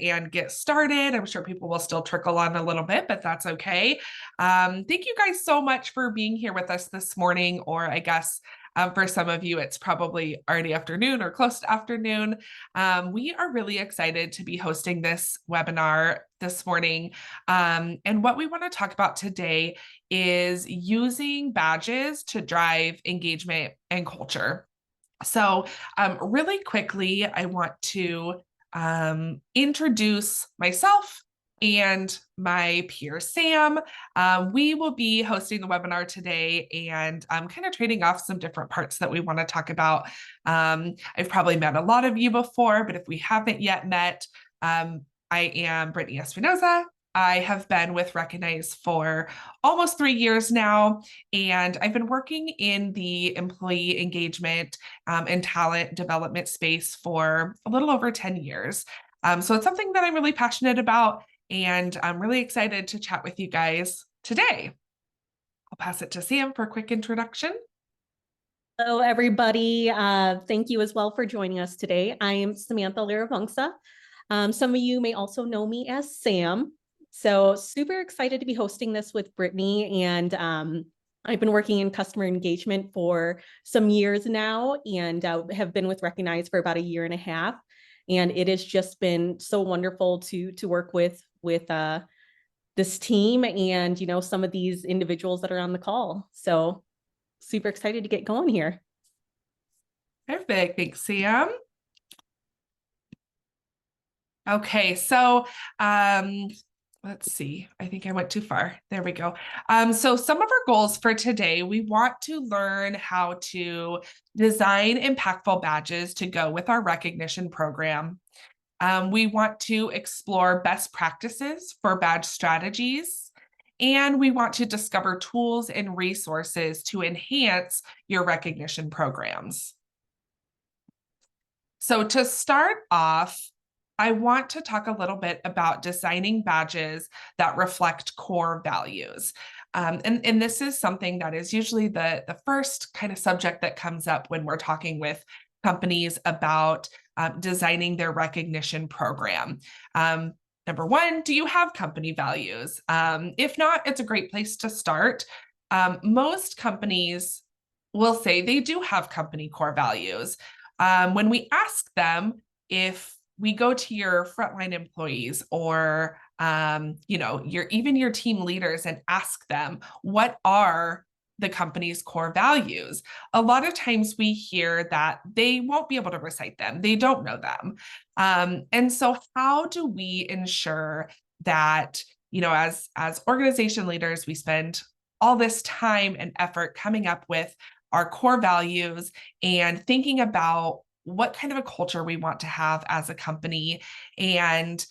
and get started. I'm sure people will still trickle on a little bit, but that's okay. Thank you guys so much for being here with us this morning, or I guess for some of you, it's probably already afternoon or close to afternoon. We are really excited to be hosting this webinar this morning. And what we want to talk about today is using badges to drive engagement and culture. So really quickly, I want to introduce myself and my peer Sam. We will be hosting the webinar today, and I'm kind of trading off some different parts that we want to talk about. I've probably met a lot of you before, but if we haven't yet met, I am Brittany Espinoza. I have been with Recognize for almost 3 years now, and I've been working in the employee engagement and talent development space for a little over 10 years. So it's something that I'm really passionate about, and I'm really excited to chat with you guys today. I'll pass it to Sam for a quick introduction. Hello, everybody. Thank you as well for joining us today. I am Samantha Liravongsa. Some of you may also know me as Sam. So super excited to be hosting this with Brittany. And I've been working in customer engagement for some years now, and have been with Recognize for about 1.5 years. And it has just been so wonderful to work with this team and, some of these individuals that are on the call. So super excited to get going here. Perfect. Thanks, Sam. Okay, so let's see. I think I went too far. There we go. So some of our goals for today, we want to learn how to design impactful badges to go with our recognition program. We want to explore best practices for badge strategies, and we want to discover tools and resources to enhance your recognition programs. So to start off, I want to talk a little bit about designing badges that reflect core values. And this is something that is usually the first kind of subject that comes up when we're talking with companies about designing their recognition program. Number one, do you have company values? If not, it's a great place to start. Most companies will say they do have company core values. When we ask them, if we go to your frontline employees or your team leaders and ask them, what are the company's core values? A lot of times we hear that they won't be able to recite them. They don't know them. And so how do we ensure that, as organization leaders, we spend all this time and effort coming up with our core values and thinking about what kind of a culture we want to have as a company, and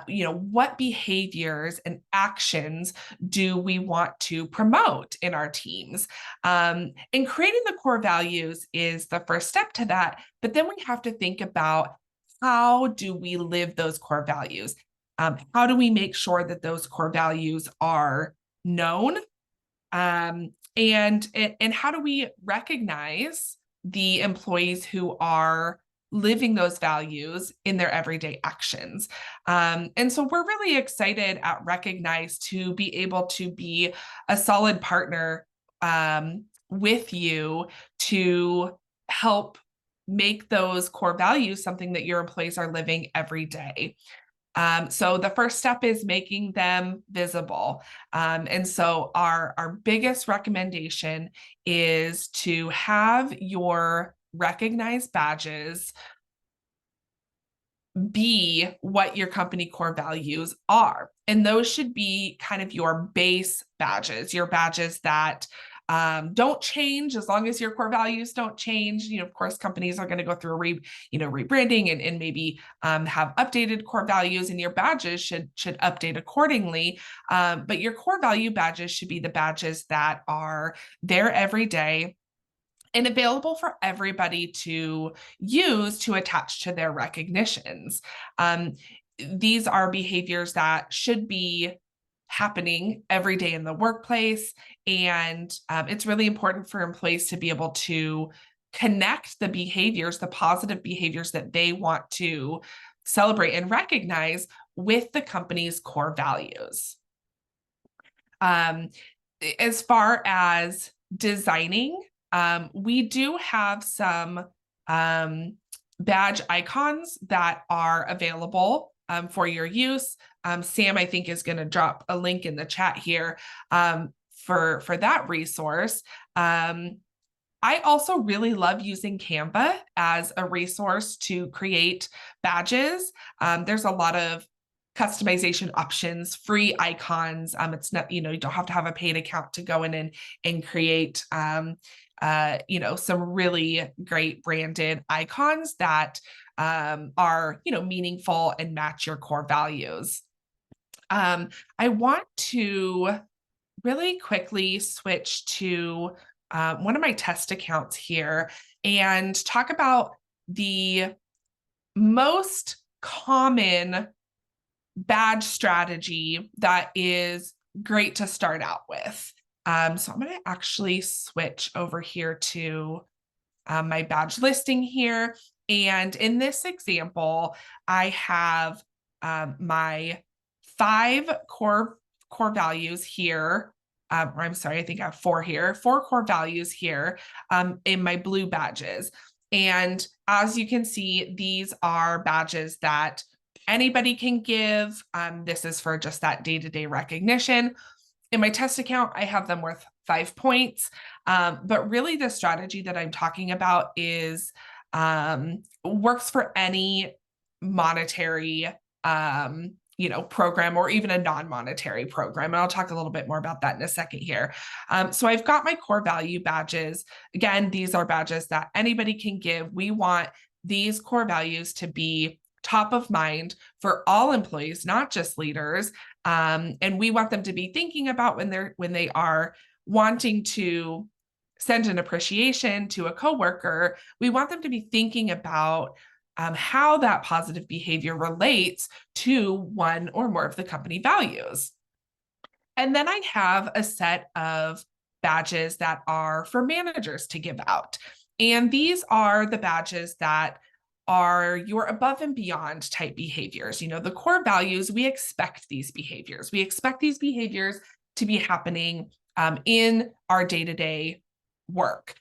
what behaviors and actions do we want to promote in our teams? And creating the core values is the first step to that. But then we have to think about, how do we live those core values? How do we make sure that those core values are known? And how do we recognize the employees who are living those values in their everyday actions? And so we're really excited at Recognize to be able to be a solid partner with you to help make those core values something that your employees are living every day. So the first step is making them visible. And so our biggest recommendation is to have your recognized badges be what your company core values are. And those should be kind of your base badges, your badges that don't change as long as your core values don't change. Of course, companies are going to go through rebranding and maybe have updated core values, and your badges should update accordingly. But your core value badges should be the badges that are there every day and available for everybody to use to attach to their recognitions. These are behaviors that should be happening every day in the workplace. And it's really important for employees to be able to connect the behaviors, the positive behaviors that they want to celebrate and recognize with the company's core values. As far as designing, we do have some badge icons that are available for your use. Sam, I think, is going to drop a link in the chat here for that resource. I also really love using Canva as a resource to create badges. There's a lot of customization options, free icons. It's not, you don't have to have a paid account to go in and create, some really great branded icons that are, meaningful and match your core values. I want to really quickly switch to one of my test accounts here and talk about the most common badge strategy that is great to start out with. So I'm going to actually switch over here to my badge listing here. And in this example, I have my 5 core values here. Or I'm sorry, I think I have 4 here, 4 core values here in my blue badges. And as you can see, these are badges that anybody can give. This is for just that day-to-day recognition. In my test account, I have them worth 5 points. But really the strategy that I'm talking about is works for any monetary program or even a non-monetary program. And I'll talk a little bit more about that in a second here. So I've got my core value badges. Again, these are badges that anybody can give. We want these core values to be top of mind for all employees, not just leaders. And we want them to be thinking about when they are wanting to send an appreciation to a coworker. We want them to be thinking about how that positive behavior relates to one or more of the company values. And then I have a set of badges that are for managers to give out. And these are the badges that are your above and beyond type behaviors. The core values, we expect these behaviors. We expect these behaviors to be happening in our day-to-day work.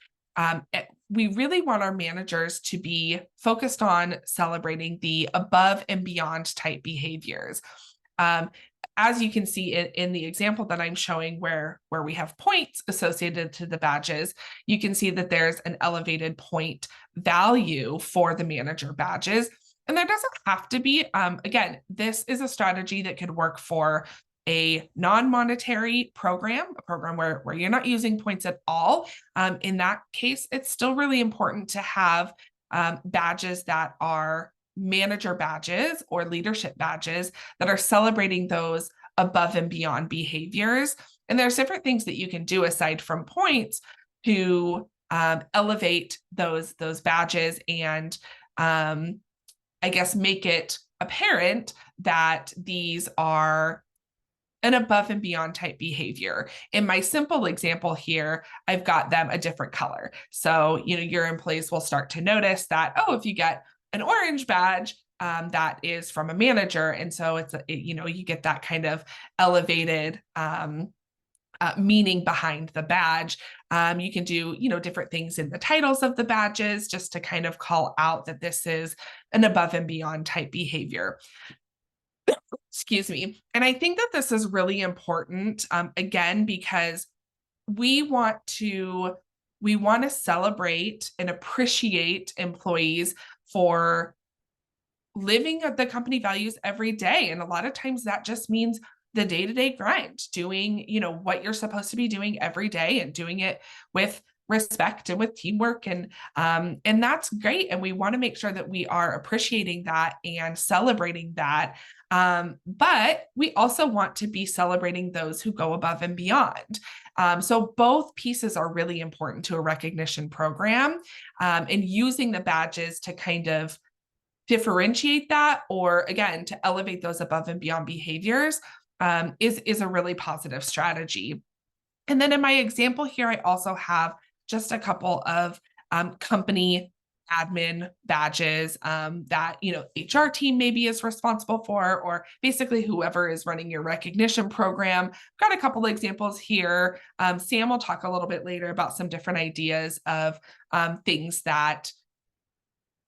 We really want our managers to be focused on celebrating the above and beyond type behaviors. As you can see in the example that I'm showing where we have points associated to the badges, you can see that there's an elevated point value for the manager badges. And there doesn't have to be, again, this is a strategy that could work for a non-monetary program, a program where you're not using points at all. In that case, it's still really important to have badges that are manager badges or leadership badges that are celebrating those above and beyond behaviors. And there's different things that you can do aside from points to elevate those badges and I guess make it apparent that these are an above and beyond type behavior. In my simple example here, I've got them a different color. So, your employees will start to notice that, if you get an orange badge, that is from a manager. And so you get that kind of elevated meaning behind the badge. You can do, different things in the titles of the badges just to kind of call out that this is an above and beyond type behavior. Excuse me. And I think that this is really important, again, because we want to celebrate and appreciate employees for living the company values every day. And a lot of times that just means the day-to-day grind, doing, what you're supposed to be doing every day and doing it with respect and with teamwork. And that's great. And we want to make sure that we are appreciating that and celebrating that. But we also want to be celebrating those who go above and beyond. So both pieces are really important to a recognition program, and using the badges to kind of differentiate that, or again, to elevate those above and beyond behaviors is a really positive strategy. And then in my example here, I also have just a couple of company admin badges that HR team maybe is responsible for, or basically whoever is running your recognition program. I've got a couple of examples here. Sam will talk a little bit later about some different ideas of things that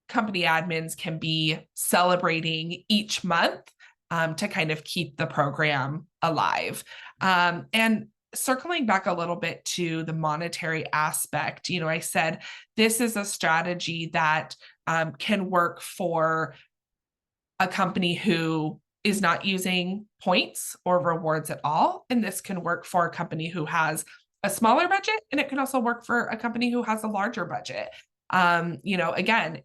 company admins can be celebrating each month to kind of keep the program alive. And circling back a little bit to the monetary aspect, I said this is a strategy that can work for a company who is not using points or rewards at all. And this can work for a company who has a smaller budget, and it can also work for a company who has a larger budget. Again,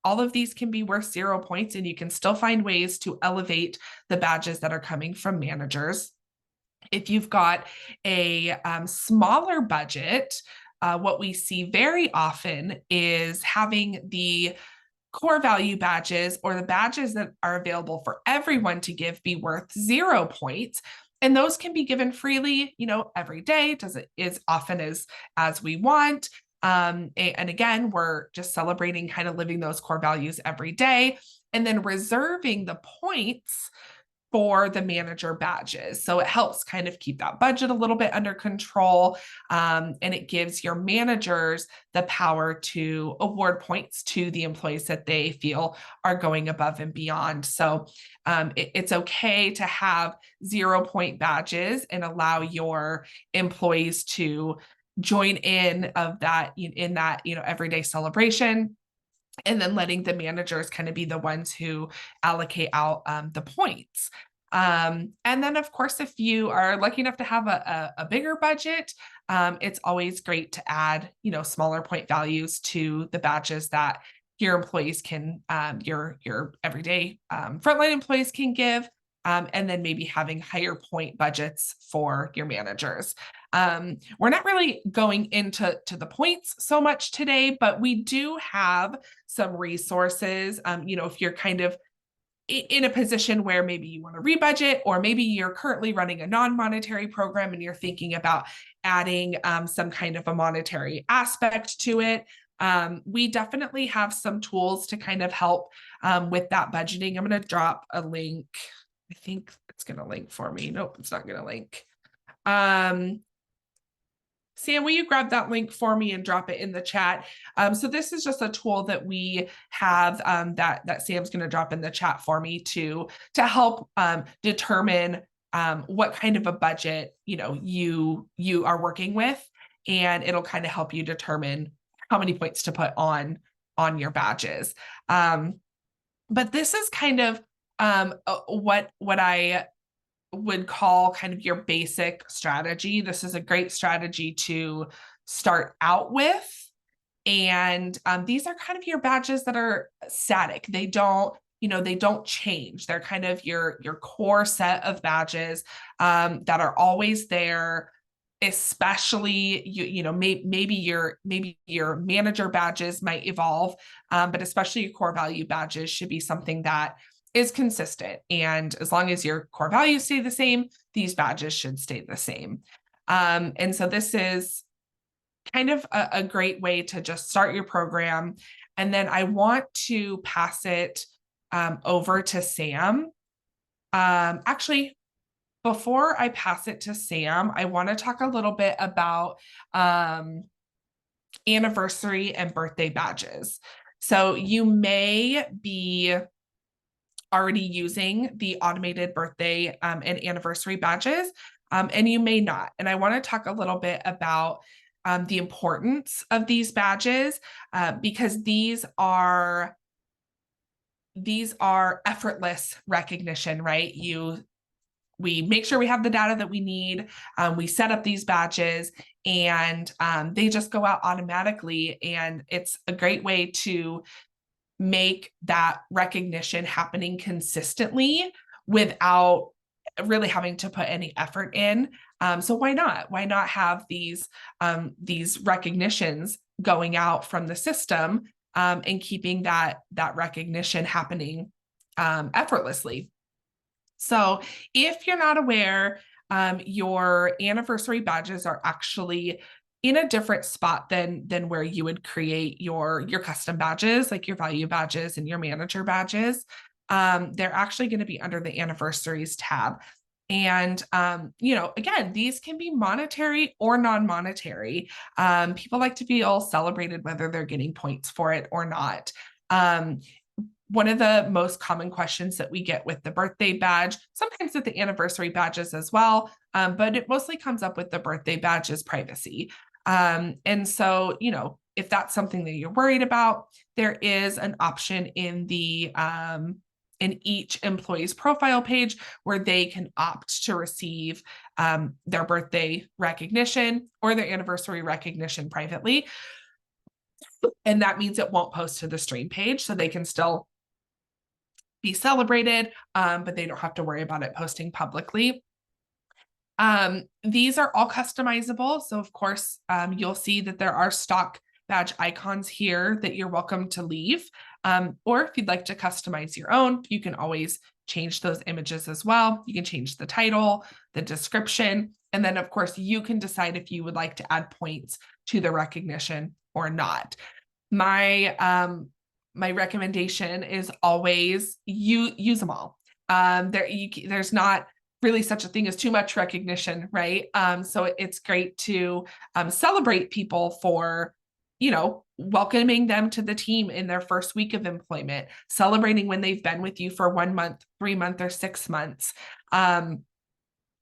all of these can be worth 0 points, and you can still find ways to elevate the badges that are coming from managers. If you've got a smaller budget, what we see very often is having the core value badges, or the badges that are available for everyone to give, be worth 0 points. And those can be given freely, every day, as often as we want. And again, we're just celebrating kind of living those core values every day, and then reserving the points for the manager badges. So it helps kind of keep that budget a little bit under control. And it gives your managers the power to award points to the employees that they feel are going above and beyond. So it's okay to have 0 point badges and allow your employees to join in that everyday celebration, and then letting the managers kind of be the ones who allocate out the points. And then, of course, if you are lucky enough to have a bigger budget, it's always great to add, smaller point values to the badges that your employees can, your everyday frontline employees can give. And then maybe having higher point budgets for your managers. We're not really going into the points so much today, but we do have some resources. If you're kind of in a position where maybe you want to rebudget, or maybe you're currently running a non-monetary program and you're thinking about adding some kind of a monetary aspect to it, we definitely have some tools to kind of help with that budgeting. I'm going to drop a link. I think it's going to link for me. Nope, it's not going to link. Sam, will you grab that link for me and drop it in the chat? So this is just a tool that we have that Sam's going to drop in the chat for me to help determine what kind of a budget you are working with, and it'll kind of help you determine how many points to put on your badges. But this is kind of what I would call kind of your basic strategy. This is a great strategy to start out with. And these are kind of your badges that are static. They don't change. They're kind of your core set of badges that are always there. Especially maybe your manager badges might evolve, but especially your core value badges should be something that is consistent. And as long as your core values stay the same, these badges should stay the same. And so this is kind of a great way to just start your program. And then I want to pass it over to Sam. Actually, before I pass it to Sam, I want to talk a little bit about anniversary and birthday badges. So you may be already using the automated birthday and anniversary badges, and you may not. And I want to talk a little bit about the importance of these badges because these are effortless recognition, right? We make sure we have the data that we need. We set up these badges, and they just go out automatically. And it's a great way to make that recognition happening consistently without really having to put any effort in. So why not? Why not have these recognitions going out from the system and keeping that recognition happening effortlessly? So if you're not aware, your anniversary badges are actually in a different spot than where you would create your custom badges, like your value badges and your manager badges. They're actually going to be under the anniversaries tab. And, again, these can be monetary or non-monetary. People like to be all celebrated whether they're getting points for it or not. One of the most common questions that we get with the birthday badge, sometimes with the anniversary badges as well, but it mostly comes up with the birthday badges privacy. And so, if that's something that you're worried about, there is an option in each employee's profile page where they can opt to receive their birthday recognition or their anniversary recognition privately. And that means it won't post to the stream page, so they can still be celebrated, but they don't have to worry about it posting publicly. These are all customizable. So of course, you'll see that there are stock badge icons here that you're welcome to leave. Or if you'd like to customize your own, you can always change those images as well. You can change the title, the description, and then of course you can decide if you would like to add points to the recognition or not. My recommendation is always use them all. There's not really such a thing as too much recognition, right? So it's great to celebrate people for, welcoming them to the team in their first week of employment, celebrating when they've been with you for 1 month, 3 months, or 6 months. And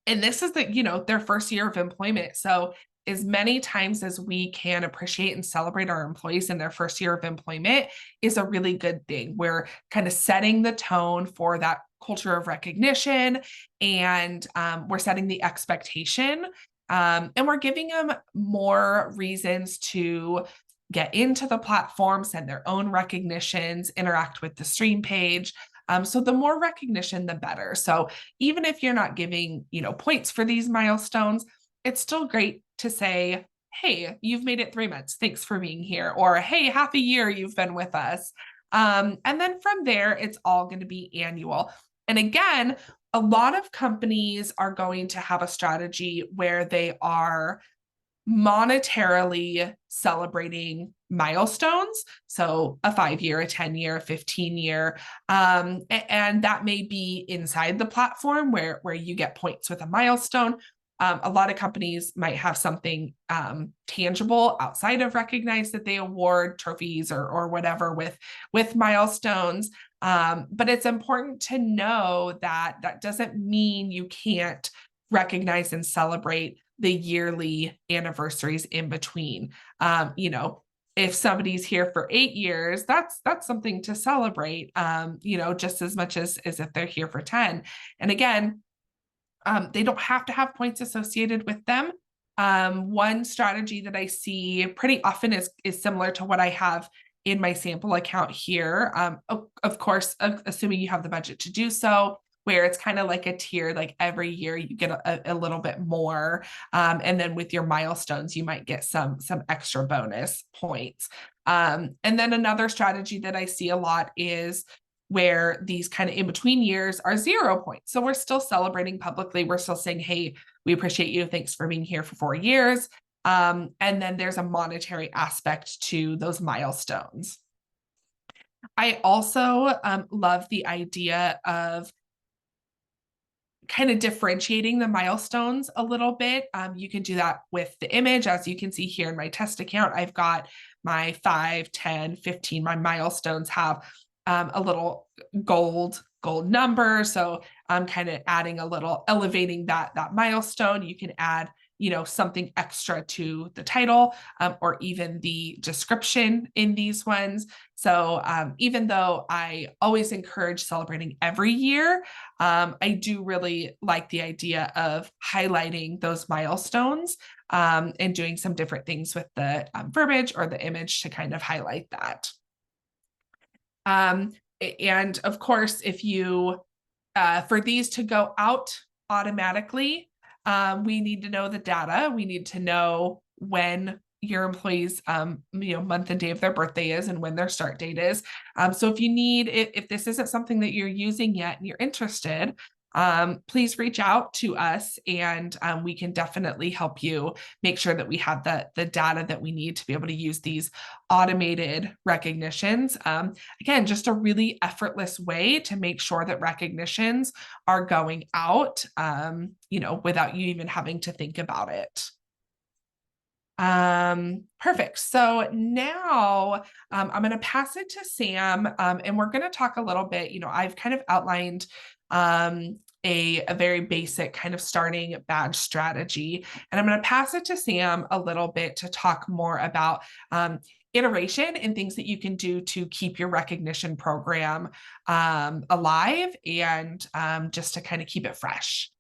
this is their first year of employment. So as many times as we can appreciate and celebrate our employees in their first year of employment is a really good thing. We're kind of setting the tone for that culture of recognition, and we're setting the expectation, and we're giving them more reasons to get into the platform, send their own recognitions, interact with the stream page. So the more recognition, the better. So even if you're not giving, points for these milestones, it's still great to say, hey, you've made it 3 months. Thanks for being here. Or, hey, half a year you've been with us. And then from there, it's all going to be annual. And again, a lot of companies are going to have a strategy where they are monetarily celebrating milestones. So a 5-year, a 10-year, a 15-year. And that may be inside the platform where you get points with a milestone. A lot of companies might have something tangible outside of Recognize that they award trophies or whatever with milestones. But it's important to know that that doesn't mean you can't recognize and celebrate the yearly anniversaries in between. If somebody's here for 8 years, that's something to celebrate, just as much as if they're here for 10. And again, they don't have to have points associated with them. One strategy that I see pretty often is similar to what I have in my sample account here. Of course, assuming you have the budget to do so, where it's kind of like a tier, like every year you get a little bit more. And then with your milestones, you might get some extra bonus points. And then another strategy that I see a lot is where these kind of in between years are 0 points. So we're still celebrating publicly. We're still saying, hey, we appreciate you. Thanks for being here for 4 years. And then there's a monetary aspect to those milestones. I also love the idea of kind of differentiating the milestones a little bit. You can do that with the image. As you can see here in my test account, I've got my 5, 10, 15, my milestones have a little gold number. So I'm kind of adding a little, elevating that milestone. You can add, something extra to the title or even the description in these ones. So even though I always encourage celebrating every year, I do really like the idea of highlighting those milestones and doing some different things with the verbiage or the image to kind of highlight that. And of course, if you, for these to go out automatically, we need to know the data. We need to know when your employees, month and day of their birthday is and when their start date is. So if this isn't something that you're using yet and you're interested, please reach out to us, and we can definitely help you make sure that we have the data that we need to be able to use these automated recognitions. Again, just a really effortless way to make sure that recognitions are going out, without you even having to think about it. Perfect. So now I'm going to pass it to Sam, and we're going to talk a little bit. I've kind of outlined a very basic kind of starting badge strategy, and I'm going to pass it to Sam a little bit to talk more about iteration and things that you can do to keep your recognition program alive, and just to kind of keep it fresh.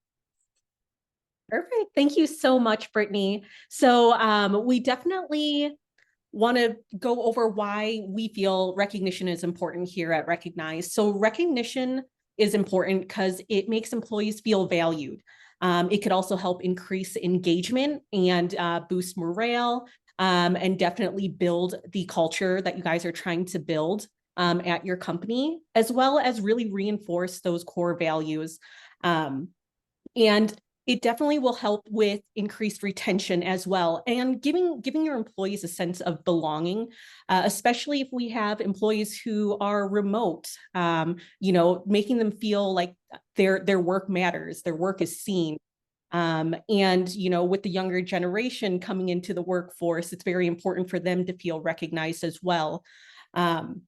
Perfect. Thank you so much, Brittany. So we definitely want to go over why we feel recognition is important here at Recognize. So recognition is important because it makes employees feel valued. It could also help increase engagement and boost morale, and definitely build the culture that you guys are trying to build at your company, as well as really reinforce those core values. And it definitely will help with increased retention as well, and giving your employees a sense of belonging, especially if we have employees who are remote, making them feel like their work matters, their work is seen. And with the younger generation coming into the workforce, it's very important for them to feel recognized as well. And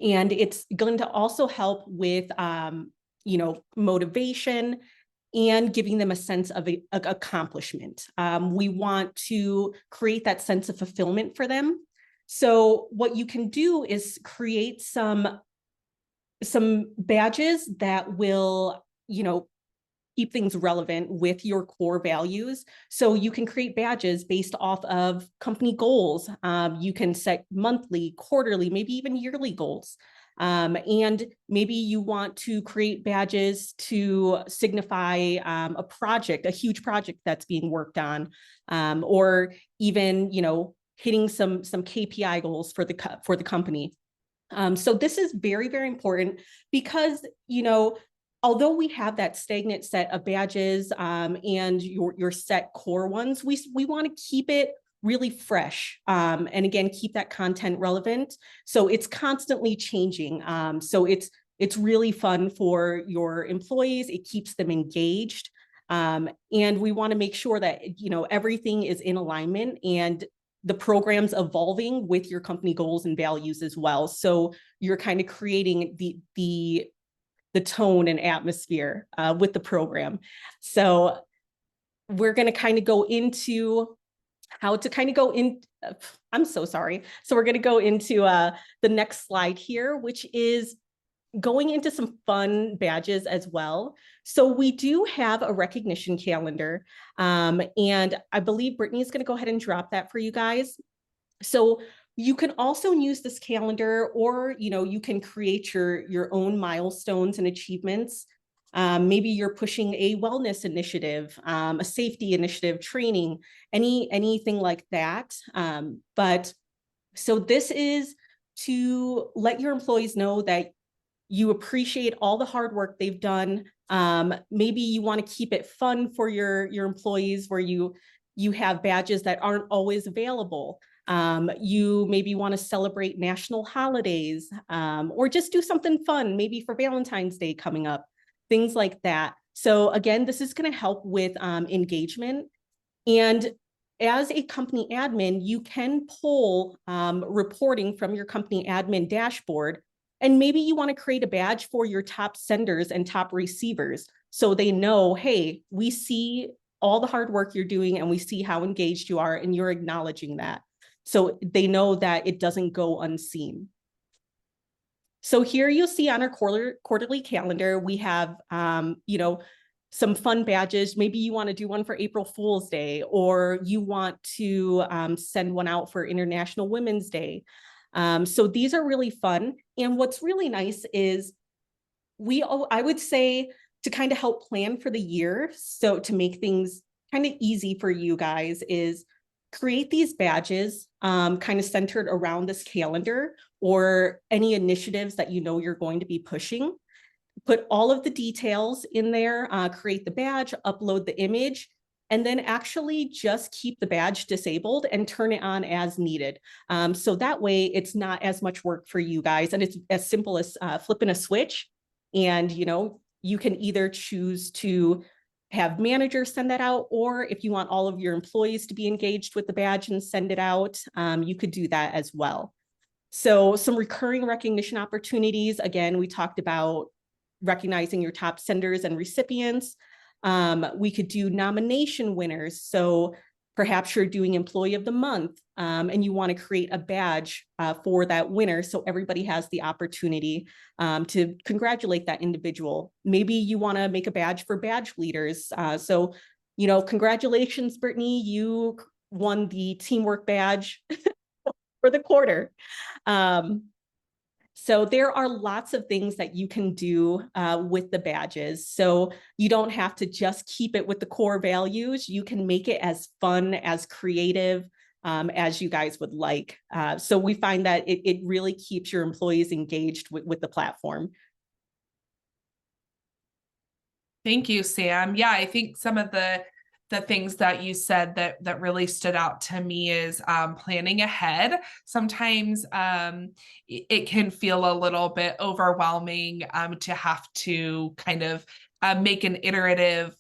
it's going to also help with motivation and giving them a sense of accomplishment. We want to create that sense of fulfillment for them. So what you can do is create some badges that will, keep things relevant with your core values. So you can create badges based off of company goals. You can set monthly, quarterly, maybe even yearly goals. And maybe you want to create badges to signify a project, a huge project that's being worked on, or even, hitting some KPI goals for the company. So this is very, very important because, although we have that stagnant set of badges and your set core ones, we want to keep it really fresh, and again, keep that content relevant. So it's constantly changing. So it's really fun for your employees. It keeps them engaged. And we want to make sure that, everything is in alignment and the program's evolving with your company goals and values as well. So you're kind of creating the tone and atmosphere with the program. So we're going to kind of go into how to kind of go in. I'm so sorry. So we're going to go into the next slide here, which is going into some fun badges as well. So we do have a recognition calendar, and I believe Brittany is going to go ahead and drop that for you guys. So you can also use this calendar, or you can create your own milestones and achievements. Maybe you're pushing a wellness initiative, a safety initiative, training, anything like that. But so this is to let your employees know that you appreciate all the hard work they've done. Maybe you want to keep it fun for your employees, where you have badges that aren't always available. You maybe want to celebrate national holidays, or just do something fun, maybe for Valentine's Day coming up, things like that. So again, this is going to help with engagement. And as a company admin, you can pull reporting from your company admin dashboard. And maybe you want to create a badge for your top senders and top receivers, so they know, hey, we see all the hard work you're doing and we see how engaged you are, and you're acknowledging that. So they know that it doesn't go unseen. So here you'll see on our quarterly calendar, we have, some fun badges. Maybe you want to do one for April Fool's Day, or you want to send one out for International Women's Day. So these are really fun. And what's really nice is I would say, to kind of help plan for the year, so to make things kind of easy for you guys, is create these badges kind of centered around this calendar or any initiatives that you're going to be pushing. put all of the details in there, create the badge, upload the image, and then actually just keep the badge disabled and turn it on as needed. So that way it's not as much work for you guys, and it's as simple as flipping a switch. And you can either choose to have managers send that out, or if you want all of your employees to be engaged with the badge and send it out, you could do that as well. So some recurring recognition opportunities. Again, we talked about recognizing your top senders and recipients. We could do nomination winners. So perhaps you're doing Employee of the Month, and you want to create a badge for that winner, so everybody has the opportunity to congratulate that individual. Maybe you want to make a badge for badge leaders. So, congratulations, Brittany, you won the teamwork badge for the quarter. So there are lots of things that you can do with the badges. So you don't have to just keep it with the core values. You can make it as fun, as creative as you guys would like. So we find that it really keeps your employees engaged with the platform. Thank you, Sam. Yeah, I think some of the things that you said that really stood out to me is planning ahead. Sometimes it can feel a little bit overwhelming to have to kind of make an iterative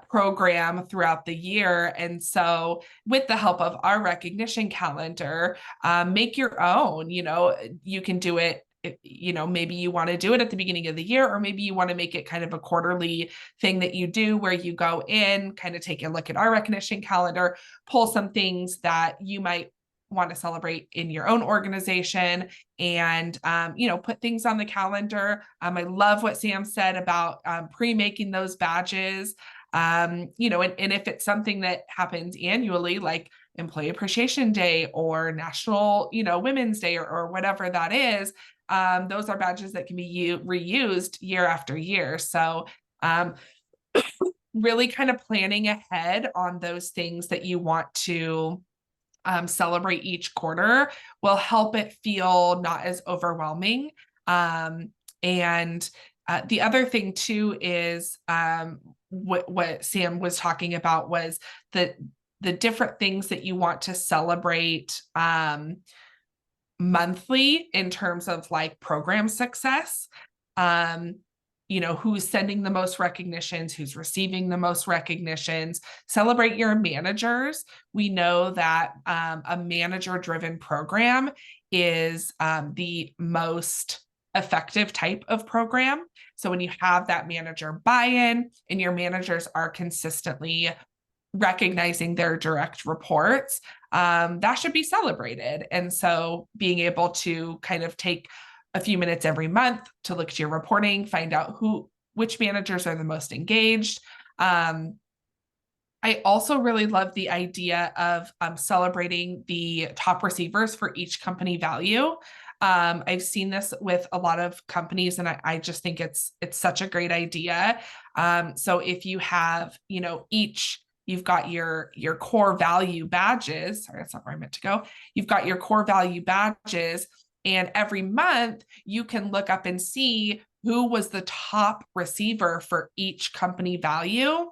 program throughout the year. And so with the help of our recognition calendar, make your own. You can do it. Maybe you want to do it at the beginning of the year, or maybe you want to make it kind of a quarterly thing that you do, where you go in, kind of take a look at our recognition calendar, pull some things that you might want to celebrate in your own organization, and put things on the calendar. I love what Sam said about pre-making those badges. And if it's something that happens annually, like Employee Appreciation Day or National, Women's Day, or whatever that is, those are badges that can be reused year after year. So really kind of planning ahead on those things that you want to celebrate each quarter will help it feel not as overwhelming. And the other thing too is what Sam was talking about was the different things that you want to celebrate monthly in terms of like program success. Who's sending the most recognitions, who's receiving the most recognitions. Celebrate your managers. We know that a manager-driven program is the most effective type of program. So when you have that manager buy-in and your managers are consistently recognizing their direct reports, that should be celebrated. And so being able to kind of take a few minutes every month to look at your reporting, find out which managers are the most engaged. I also really love the idea of celebrating the top receivers for each company value. I've seen this with a lot of companies, and I just think it's such a great idea. So if you have, you've got your core value badges. Sorry, that's not where I meant to go. You've got your core value badges, and every month you can look up and see who was the top receiver for each company value.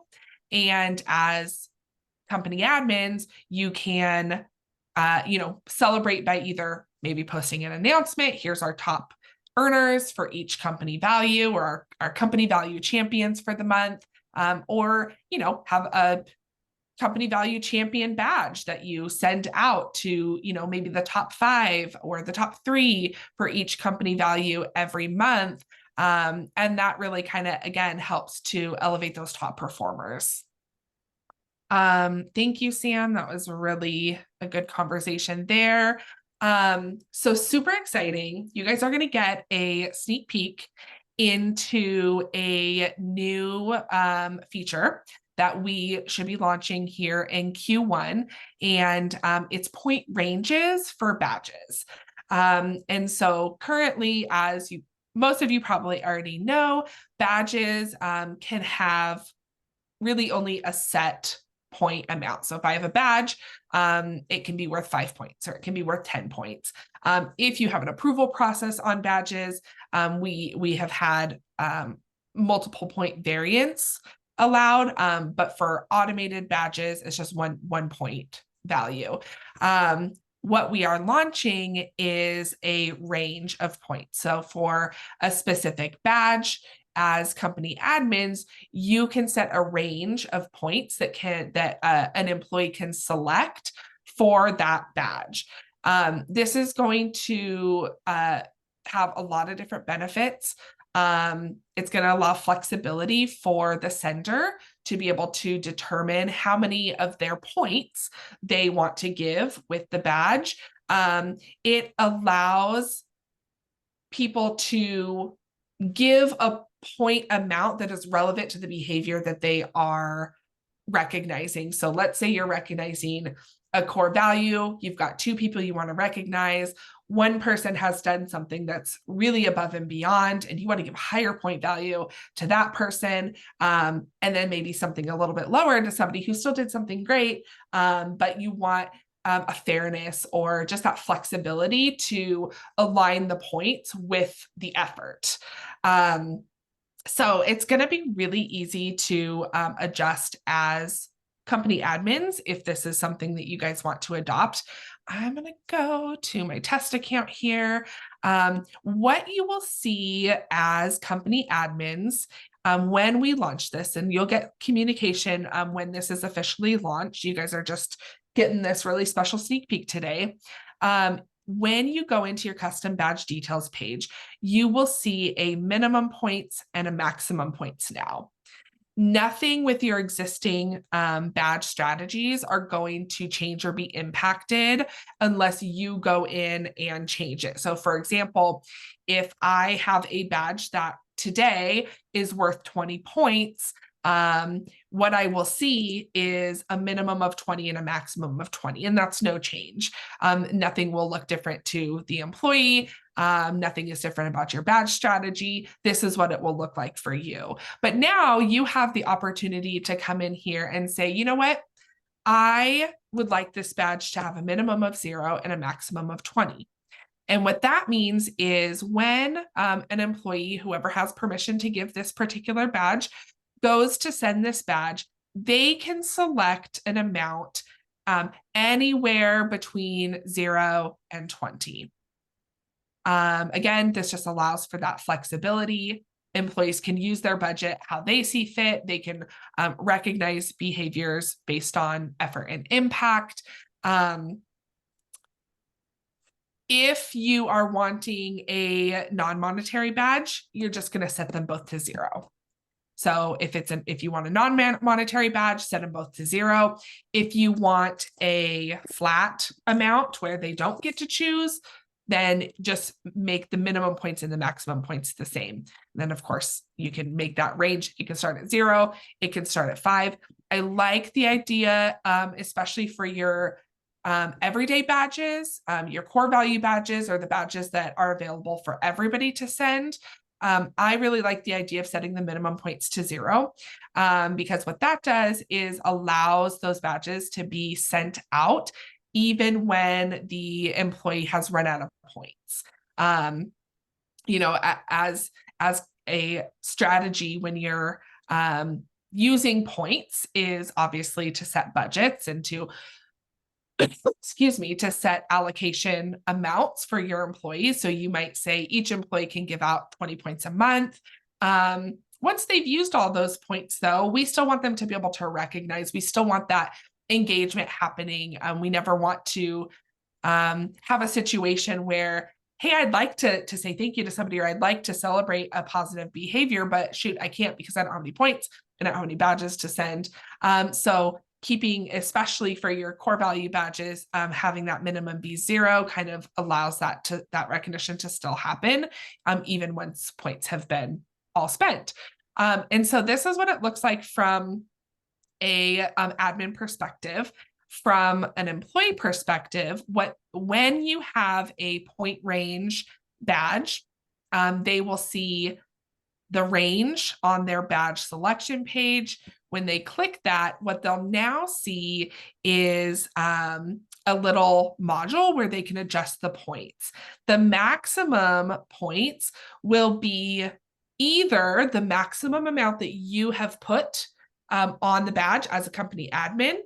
And as company admins, you can, celebrate by either maybe posting an announcement. Here's our top earners for each company value, or our company value champions for the month, or, have a company value champion badge that you send out to, maybe the top 5 or the top 3 for each company value every month. And that really kind of, again, helps to elevate those top performers. Thank you, Sam. That was really a good conversation there. So super exciting. You guys are going to get a sneak peek into a new feature that we should be launching here in Q1, and it's point ranges for badges. And so currently, as most of you probably already know, badges can have really only a set point amount. So if I have a badge, it can be worth 5 points or it can be worth 10 points. If you have an approval process on badges, we have had multiple point variants allowed, but for automated badges, it's just one point value. What we are launching is a range of points. So for a specific badge, as company admins, you can set a range of points that an employee can select for that badge. This is going to have a lot of different benefits. It's going to allow flexibility for the sender to be able to determine how many of their points they want to give with the badge. It allows people to give a point amount that is relevant to the behavior that they are recognizing. So let's say you're recognizing a core value. You've got 2 people you want to recognize. One person has done something that's really above and beyond, and you want to give higher point value to that person. And then maybe something a little bit lower to somebody who still did something great, but you want a fairness or just that flexibility to align the points with the effort. So it's going to be really easy to adjust as company admins if this is something that you guys want to adopt. I'm going to go to my test account here. What you will see as company admins when we launch this, and you'll get communication when this is officially launched. You guys are just getting this really special sneak peek today. When you go into your custom badge details page, you will see a minimum points and a maximum points now. Nothing with your existing badge strategies are going to change or be impacted unless you go in and change it. So for example, if I have a badge that today is worth 20 points, what I will see is a minimum of 20 and a maximum of 20, and that's no change. Nothing will look different to the employee. Nothing is different about your badge strategy. This is what it will look like for you. But now you have the opportunity to come in here and say, you know what? I would like this badge to have a minimum of 0 and a maximum of 20. And what that means is when an employee, whoever has permission to give this particular badge, goes to send this badge, they can select an amount anywhere between 0 and 20. Again, this just allows for that flexibility. Employees can use their budget how they see fit. They can recognize behaviors based on effort and impact. If you are wanting a non-monetary badge, you're just going to set them both to 0. So if you want a non-monetary badge, set them both to 0. If you want a flat amount where they don't get to choose, then just make the minimum points and the maximum points the same. And then of course you can make that range. It can start at 0. It can start at 5. I like the idea, especially for your everyday badges, your core value badges, or the badges that are available for everybody to send. I really like the idea of setting the minimum points to 0, because what that does is allows those badges to be sent out even when the employee has run out of points. You know, as a strategy when you're using points is obviously to set budgets and to excuse me, to set allocation amounts for your employees. So you might say each employee can give out 20 points a month. Once they've used all those points, though, we still want them to be able to recognize, we still want that engagement happening. We never want to have a situation where, hey, I'd like to say thank you to somebody, or I'd like to celebrate a positive behavior, but shoot, I can't because I don't have any points and I don't have any badges to send. So keeping, especially for your core value badges, having that minimum be 0 kind of allows that recognition to still happen, even once points have been all spent. And so this is what it looks like from a admin perspective. From an employee perspective, when you have a point range badge, they will see the range on their badge selection page. When they click that, what they'll now see is a little module where they can adjust the points. The maximum points will be either the maximum amount that you have put on the badge as a company admin,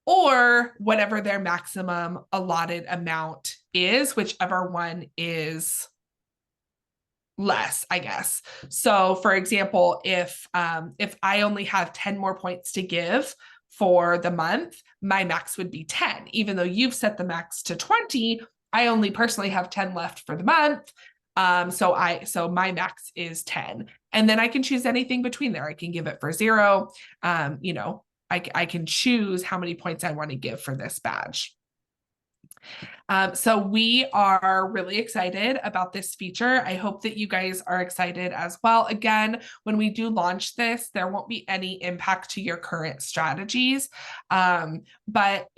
or whatever their maximum allotted amount is, whichever one is less, I guess. So for example, if I only have 10 more points to give for the month, my max would be 10. Even though you've set the max to 20, I only personally have 10 left for the month. So my max is 10. And then I can choose anything between there. I can give it for 0. I can choose how many points I want to give for this badge. So we are really excited about this feature. I hope that you guys are excited as well. Again, when we do launch this, there won't be any impact to your current strategies. But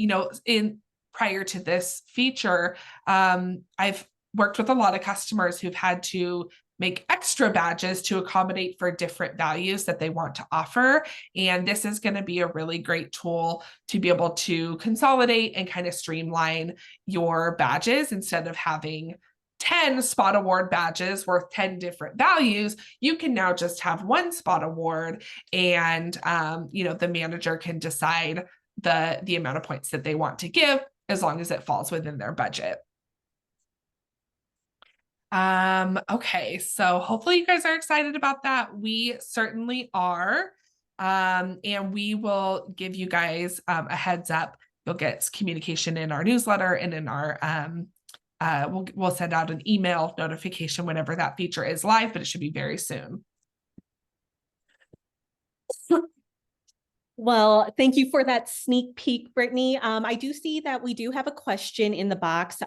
prior to this feature, I've worked with a lot of customers who've had to make extra badges to accommodate for different values that they want to offer. And this is going to be a really great tool to be able to consolidate and kind of streamline your badges. Instead of having 10 spot award badges worth 10 different values, you can now just have one spot award, and the manager can decide the amount of points that they want to give as long as it falls within their budget. Okay, so hopefully you guys are excited about that. We certainly are. And we will give you guys a heads up. You'll get communication in our newsletter and in our we'll send out an email notification whenever that feature is live, but it should be very soon. Well, thank you for that sneak peek, Brittany. I do see that we do have a question in the box.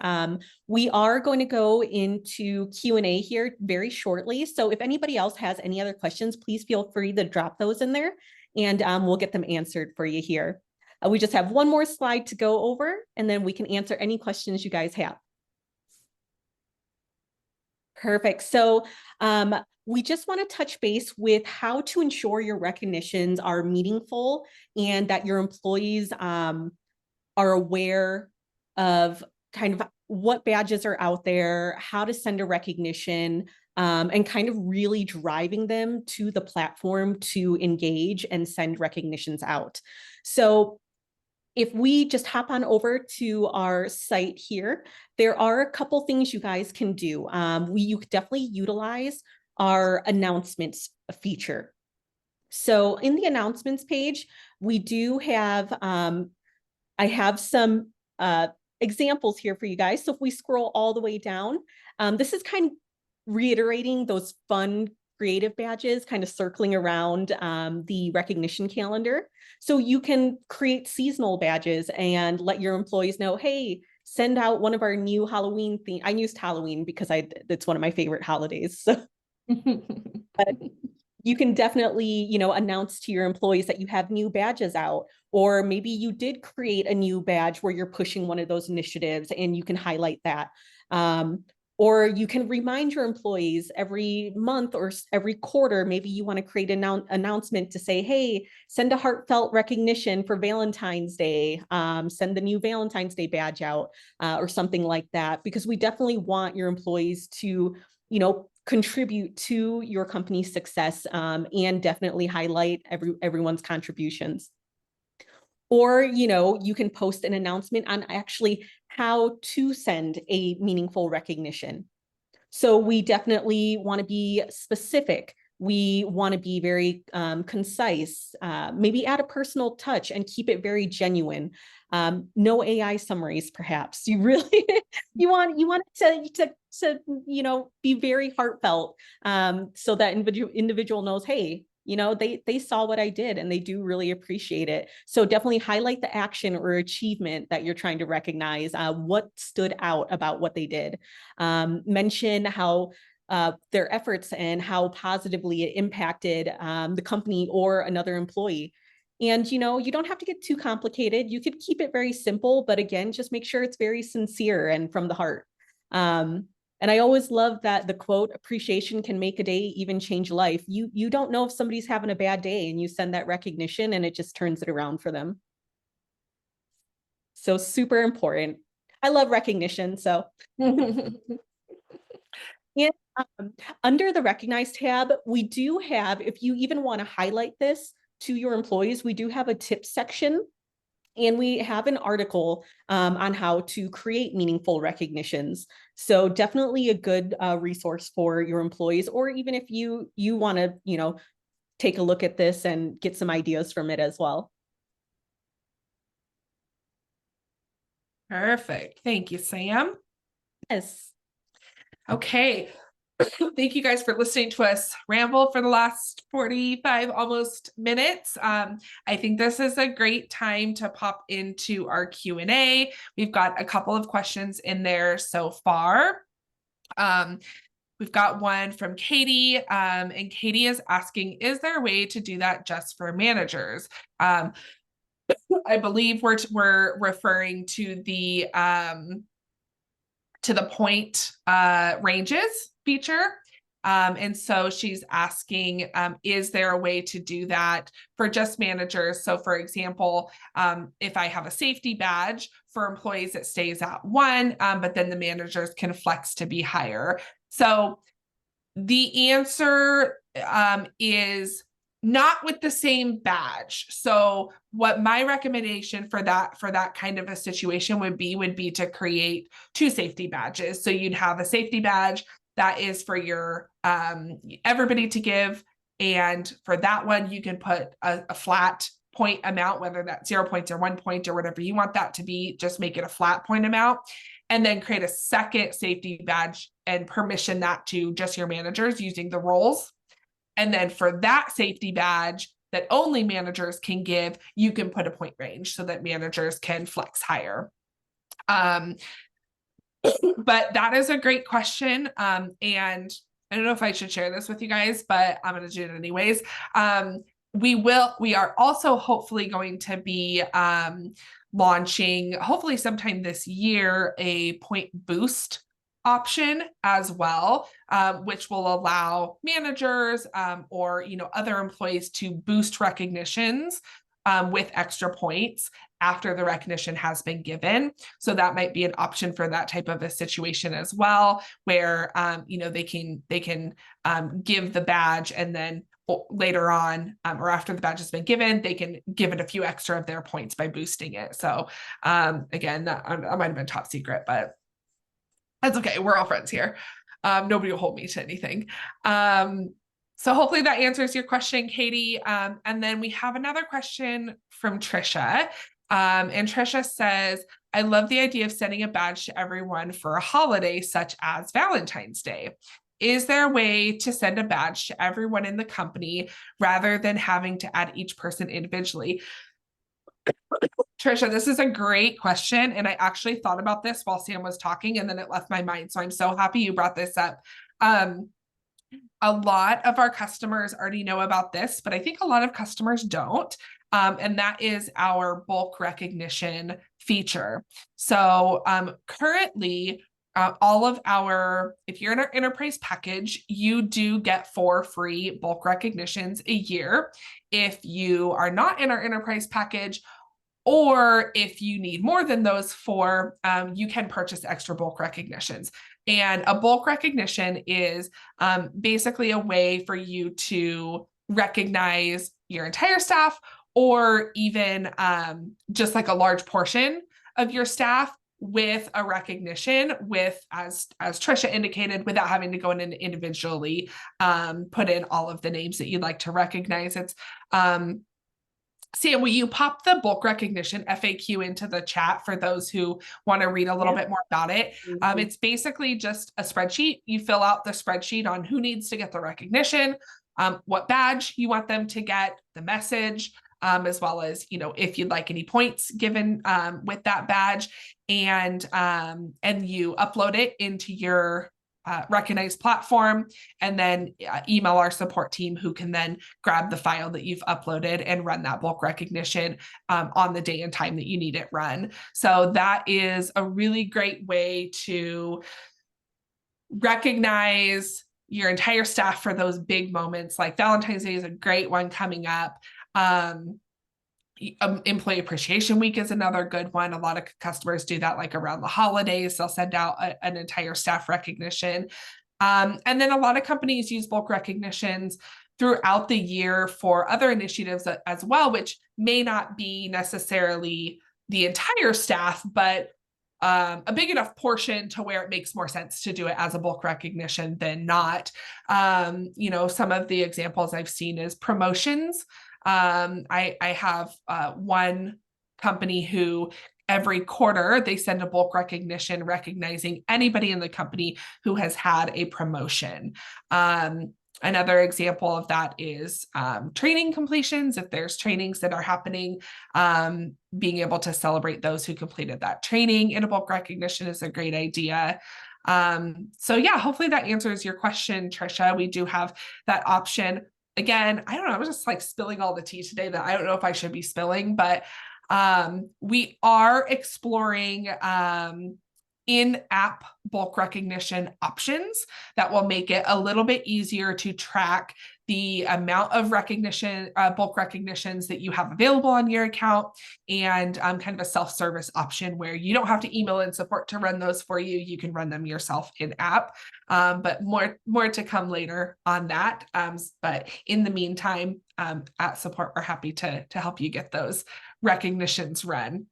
We are going to go into Q&A here very shortly. So if anybody else has any other questions, please feel free to drop those in there, and we'll get them answered for you here. We just have one more slide to go over, and then we can answer any questions you guys have. Perfect. So we just want to touch base with how to ensure your recognitions are meaningful and that your employees are aware of kind of what badges are out there, how to send a recognition, and kind of really driving them to the platform to engage and send recognitions out. So if we just hop on over to our site here, there are a couple things you guys can do. You could definitely utilize our announcements feature. So in the announcements page, we do have, I have some examples here for you guys. So if we scroll all the way down, this is kind of reiterating those fun creative badges kind of circling around the recognition calendar. So you can create seasonal badges and let your employees know, hey, send out one of our new Halloween theme. I used Halloween because it's one of my favorite holidays. So but you can definitely, announce to your employees that you have new badges out, or maybe you did create a new badge where you're pushing one of those initiatives and you can highlight that. Or you can remind your employees every month or every quarter, maybe you want to create an announcement to say, hey, send a heartfelt recognition for Valentine's Day, send the new Valentine's Day badge out, or something like that, because we definitely want your employees to, contribute to your company's success, and definitely highlight everyone's contributions. Or, you can post an announcement on actually how to send a meaningful recognition. So we definitely want to be specific. We want to be very concise, maybe add a personal touch and keep it very genuine. No AI summaries, perhaps. You really, you want it to be very heartfelt, so that individual knows, hey, they saw what I did and they do really appreciate it. So definitely highlight the action or achievement that you're trying to recognize, what stood out about what they did. Mention how their efforts and how positively it impacted the company or another employee. And, you don't have to get too complicated. You could keep it very simple, but again, just make sure it's very sincere and from the heart. And I always love that the quote, appreciation can make a day, even change a life. You don't know if somebody's having a bad day and you send that recognition and it just turns it around for them. So super important. I love recognition. So and under the Recognize tab, we do have, if you even want to highlight this to your employees, we do have a tip section. And we have an article on how to create meaningful recognitions. So definitely a good resource for your employees, or even if you want to, take a look at this and get some ideas from it as well. Perfect. Thank you, Sam. Yes. Okay. Thank you guys for listening to us ramble for the last 45 almost minutes. I think this is a great time to pop into our Q&A. We've got a couple of questions in there so far. We've got one from Katie, and Katie is asking, is there a way to do that just for managers? I believe we're referring to the point ranges feature. And so she's asking, is there a way to do that for just managers? So for example, if I have a safety badge for employees, it stays at 1, but then the managers can flex to be higher. So the answer is not with the same badge. So what my recommendation for that kind of a situation would be to create 2 safety badges. So you'd have a safety badge that is for your everybody to give, and for that one you can put a flat point amount, whether that's 0 points or 1 point or whatever you want that to be. Just make it a flat point amount, and then create a second safety badge and permission that to just your managers using the roles. And then for that safety badge that only managers can give, you can put a point range so that managers can flex higher. But that is a great question. And I don't know if I should share this with you guys, but I'm going to do it anyways. We are also hopefully going to be launching, hopefully sometime this year, a point boost option as well, which will allow managers or other employees to boost recognitions with extra points after the recognition has been given. So that might be an option for that type of a situation as well, where they can give the badge, and then later on or after the badge has been given, they can give it a few extra of their points by boosting it. So again, that might have been top secret, but that's okay. We're all friends here. Nobody will hold me to anything. So hopefully that answers your question, Katie. And then we have another question from Trisha. And Trisha says, I love the idea of sending a badge to everyone for a holiday such as Valentine's Day. Is there a way to send a badge to everyone in the company rather than having to add each person individually? Trisha, this is a great question. And I actually thought about this while Sam was talking, and then it left my mind. So I'm so happy you brought this up. A lot of our customers already know about this, but I think a lot of customers don't. And that is our bulk recognition feature. So currently, all of if you're in our enterprise package, you do get 4 free bulk recognitions a year. If you are not in our enterprise package, or if you need more than those 4, you can purchase extra bulk recognitions. And a bulk recognition is basically a way for you to recognize your entire staff, or even just like a large portion of your staff with a recognition, with, as Trisha indicated, without having to go in and individually put in all of the names that you'd like to recognize. It's Sam, will you pop the bulk recognition FAQ into the chat for those who want to read a little bit more about it? It's basically just a spreadsheet. You fill out the spreadsheet on who needs to get the recognition, what badge you want them to get, the message, as well as, if you'd like any points given with that badge, and you upload it into your recognized platform, and then email our support team, who can then grab the file that you've uploaded and run that bulk recognition on the day and time that you need it run. So that is a really great way to recognize your entire staff for those big moments. Like Valentine's Day is a great one coming up. Employee Appreciation Week is another good one. A lot of customers do that like around the holidays. They'll send out an entire staff recognition. And then a lot of companies use bulk recognitions throughout the year for other initiatives as well, which may not be necessarily the entire staff, but a big enough portion to where it makes more sense to do it as a bulk recognition than not. Some of the examples I've seen is promotions. I have one company who every quarter they send a bulk recognition recognizing anybody in the company who has had a promotion. Another example of that is training completions. If there's trainings that are happening, being able to celebrate those who completed that training in a bulk recognition is a great idea. So yeah, hopefully that answers your question, Trisha. We do have that option. Again, I don't know, I was just like spilling all the tea today that I don't know if I should be spilling, but we are exploring in-app bulk recognition options that will make it a little bit easier to track the amount of recognition, bulk recognitions that you have available on your account, and kind of a self-service option where you don't have to email in support to run those for you. You can run them yourself in-app. But more to come later on that. But in the meantime, at support, we're happy to help you get those recognitions run.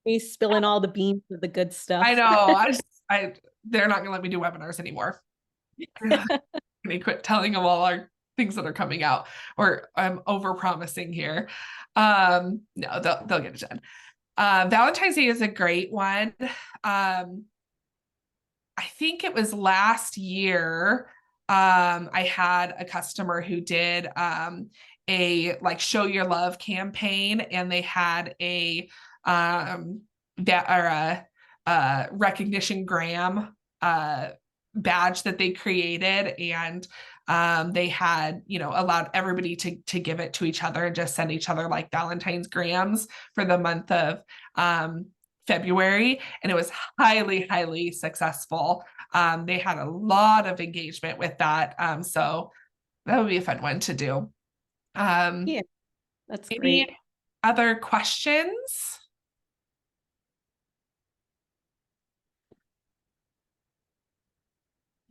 He's spilling all the beans of the good stuff. I know. They're not gonna let me do webinars anymore. We quit telling them all our things that are coming out, or I'm over promising here. No, they'll get it done. Valentine's Day is a great one. I think it was last year. I had a customer who did a like show your love campaign, and they had a recognition gram badge that they created, and they had allowed everybody to give it to each other and just send each other like Valentine's grams for the month of February, and it was highly successful. They had a lot of engagement with that, so that would be a fun one to do. Yeah, that's great. Any other questions?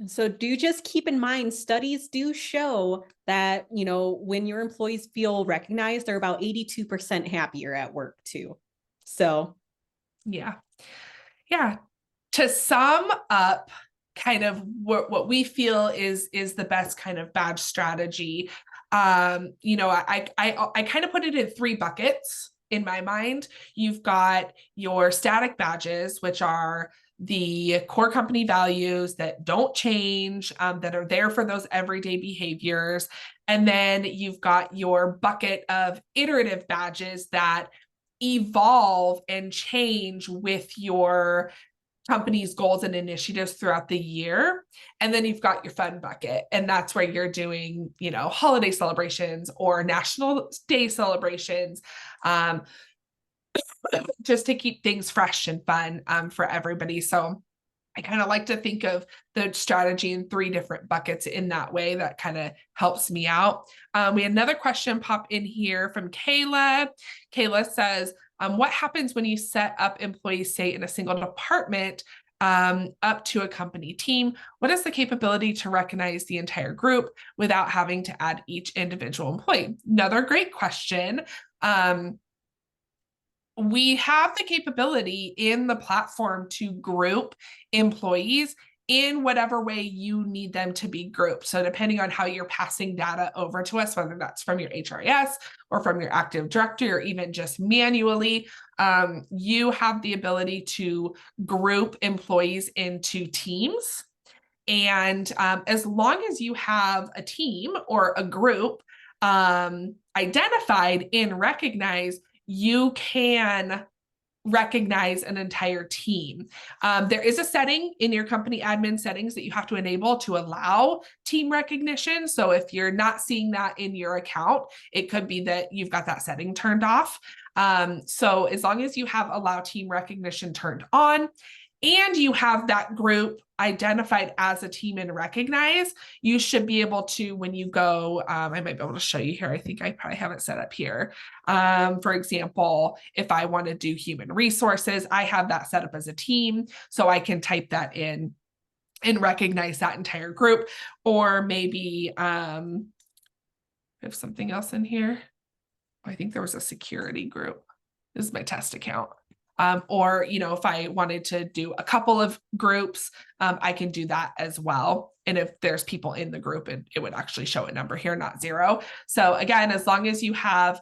So do just keep in mind, studies do show that, when your employees feel recognized, they're about 82% happier at work too. So yeah. To sum up kind of what we feel is the best kind of badge strategy, I kind of put it in 3 buckets in my mind. You've got your static badges, which are the core company values that don't change, that are there for those everyday behaviors. And then you've got your bucket of iterative badges that evolve and change with your company's goals and initiatives throughout the year. And then you've got your fun bucket, and that's where you're doing, holiday celebrations or National Day celebrations, just to keep things fresh and fun for everybody. So I kind of like to think of the strategy in 3 different buckets in that way. That kind of helps me out. We had another question pop in here from Kayla. Kayla says, what happens when you set up employees, say, in a single department up to a company team? What is the capability to recognize the entire group without having to add each individual employee? Another great question. We have the capability in the platform to group employees in whatever way you need them to be grouped. So depending on how you're passing data over to us, whether that's from your HRIS or from your Active Directory or even just manually, you have the ability to group employees into teams. And as long as you have a team or a group identified in Recognize, you can recognize an entire team. There is a setting in your company admin settings that you have to enable to allow team recognition. So if you're not seeing that in your account, it could be that you've got that setting turned off. So as long as you have allow team recognition turned on, and you have that group identified as a team and recognized, you should be able to, when you go, I might be able to show you here. I think I probably have it set up here. For example, if I want to do human resources, I have that set up as a team, so I can type that in and recognize that entire group. Or maybe I have something else in here. I think there was a security group. This is my test account. Or, if I wanted to do a couple of groups, I can do that as well. And if there's people in the group, it would actually show a number here, not 0. So again, as long as you have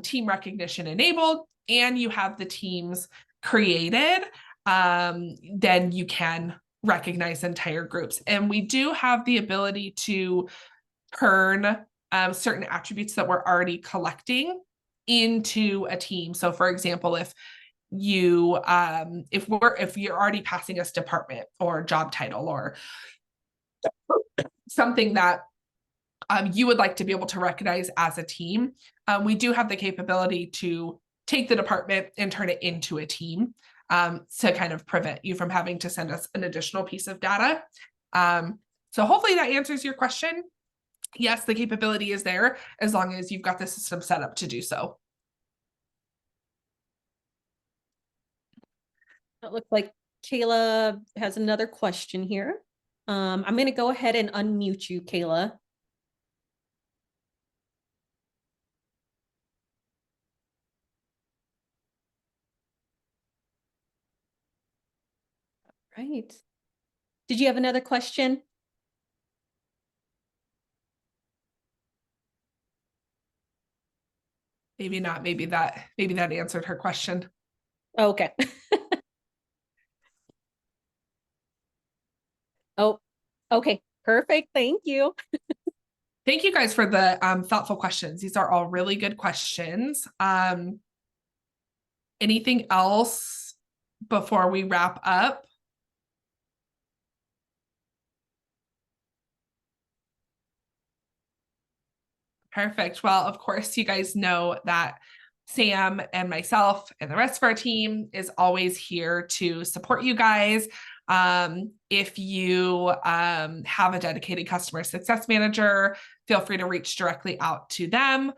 team recognition enabled and you have the teams created, then you can recognize entire groups. And we do have the ability to turn certain attributes that we're already collecting into a team. So for example, if you're already passing us department or job title or something that you would like to be able to recognize as a team, we do have the capability to take the department and turn it into a team, to kind of prevent you from having to send us an additional piece of data. So hopefully that answers your question. Yes, the capability is there as long as you've got the system set up to do so. It looks like Kayla has another question here. I'm going to go ahead and unmute you, Kayla. Right. Did you have another question? Maybe not. Maybe that answered her question. Okay. Oh, okay. Perfect. Thank you. Thank you guys for the thoughtful questions. These are all really good questions. Anything else before we wrap up? Perfect. Well, of course, you guys know that Sam and myself and the rest of our team is always here to support you guys. If you have a dedicated customer success manager, feel free to reach directly out to them.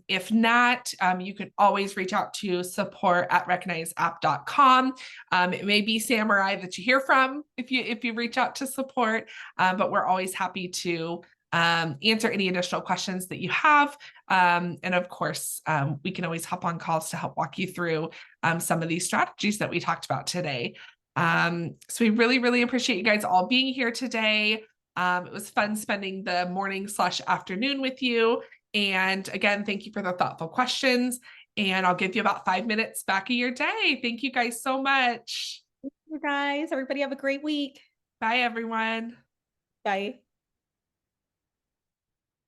If not, you can always reach out to support@recognizeapp.com. It may be Sam or I that you hear from if you reach out to support, but we're always happy to answer any additional questions that you have. And of course, we can always hop on calls to help walk you through some of these strategies that we talked about today. So we really, really appreciate you guys all being here today. It was fun spending the morning/afternoon with you. And again, thank you for the thoughtful questions. And I'll give you about 5 minutes back of your day. Thank you guys so much. Thank you guys. Everybody have a great week. Bye, everyone. Bye.